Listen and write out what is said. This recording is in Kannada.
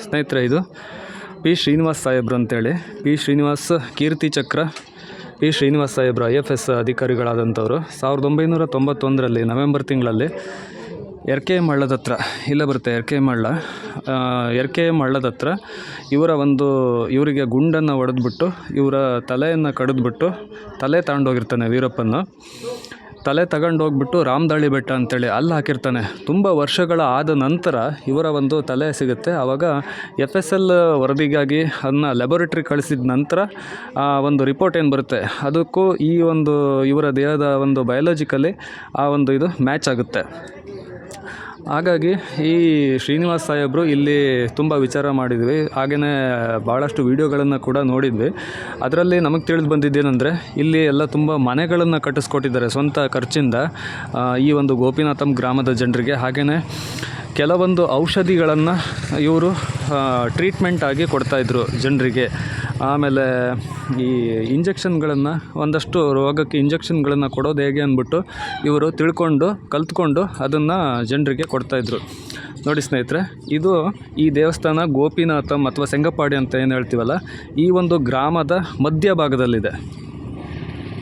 ಸ್ನೇಹಿತರೆ, ಇದು ಪಿ ಶ್ರೀನಿವಾಸ್ ಸಾಹೇಬ್ರು ಅಂತೇಳಿ, ಪಿ ಶ್ರೀನಿವಾಸ್ ಕೀರ್ತಿ ಚಕ್ರ ಪಿ ಶ್ರೀನಿವಾಸ್ ಸಾಹೇಬ್ರು IFS ಅಧಿಕಾರಿಗಳಾದಂಥವ್ರು 1991ರಲ್ಲಿ ನವೆಂಬರ್ ತಿಂಗಳಲ್ಲಿ ಎರ್ಕೆಎಮ್ ಹಳ್ಳದ ಹತ್ರ, ಇಲ್ಲೇ ಬರುತ್ತೆ ಎರ್ಕೆಎಮ್ ಹಳ್ಳದ ಹತ್ರ ಇವರಿಗೆ ಗುಂಡನ್ನು ಹೊಡೆದ್ಬಿಟ್ಟು ಇವರ ತಲೆಯನ್ನು ಕಡಿದ್ಬಿಟ್ಟು ತಲೆ ತಗೊಂಡೋಗಿರ್ತಾನೆ ವೀರಪ್ಪನ್ನು. ತಲೆ ತಗೊಂಡೋಗ್ಬಿಟ್ಟು ರಾಮದಾಳಿ ಬೆಟ್ಟ ಅಂತೇಳಿ ಅಲ್ಲಿ ಹಾಕಿರ್ತಾನೆ. ತುಂಬ ವರ್ಷಗಳ ಆದ ನಂತರ ಇವರ ಒಂದು ತಲೆ ಸಿಗುತ್ತೆ. ಆವಾಗ FSL ವರದಿಗಾಗಿ ಅದನ್ನ ಲ್ಯಾಬೊರೇಟ್ರಿ ಕಳಿಸಿದ ನಂತರ ಒಂದು ರಿಪೋರ್ಟ್ ಏನು ಬರುತ್ತೆ ಅದಕ್ಕೂ ಈ ಒಂದು ಇವರ ದೇಹದ ಒಂದು ಬಯಾಲಜಿಕಲಿ ಇದು ಮ್ಯಾಚ್ ಆಗುತ್ತೆ. ಹಾಗಾಗಿ ಈ ಶ್ರೀನಿವಾಸ್ ಸಾಹೇಬರು ಇಲ್ಲಿ ತುಂಬ ವಿಚಾರ ಮಾಡಿದ್ವಿ, ಹಾಗೆಯೇ ಭಾಳಷ್ಟು ವೀಡಿಯೋಗಳನ್ನು ಕೂಡ ನೋಡಿದ್ವಿ. ಅದರಲ್ಲಿ ನಮಗೆ ತಿಳಿದು ಬಂದಿದ್ದೇನೆಂದರೆ ಇಲ್ಲಿ ಎಲ್ಲ ತುಂಬ ಮನೆಗಳನ್ನು ಕಟ್ಟಿಸ್ಕೊಟ್ಟಿದ್ದಾರೆ ಸ್ವಂತ ಖರ್ಚಿಂದ ಈ ಒಂದು ಗೋಪಿನಾಥಂ ಗ್ರಾಮದ ಜನರಿಗೆ. ಹಾಗೆಯೇ ಕೆಲವೊಂದು ಔಷಧಿಗಳನ್ನು ಇವರು ಟ್ರೀಟ್ಮೆಂಟ್ ಆಗಿ ಕೊಡ್ತಾಯಿದ್ರು ಜನರಿಗೆ. ಆಮೇಲೆ ಈ ಇಂಜೆಕ್ಷನ್ಗಳನ್ನು, ಒಂದಷ್ಟು ರೋಗಕ್ಕೆ ಇಂಜೆಕ್ಷನ್ಗಳನ್ನು ಕೊಡೋದು ಹೇಗೆ ಅಂದ್ಬಿಟ್ಟು ಇವರು ಕಲ್ತ್ಕೊಂಡು ಅದನ್ನು ಜನರಿಗೆ ಕೊಡ್ತಾಯಿದ್ರು. ನೋಡಿ ಸ್ನೇಹಿತರೆ, ಇದು ಈ ದೇವಸ್ಥಾನ ಗೋಪಿನಾಥಂ ಅಥವಾ ಸೆಂಗಪಾಡಿ ಅಂತ ಏನು ಹೇಳ್ತೀವಲ್ಲ, ಈ ಒಂದು ಗ್ರಾಮದ ಮಧ್ಯಭಾಗದಲ್ಲಿದೆ.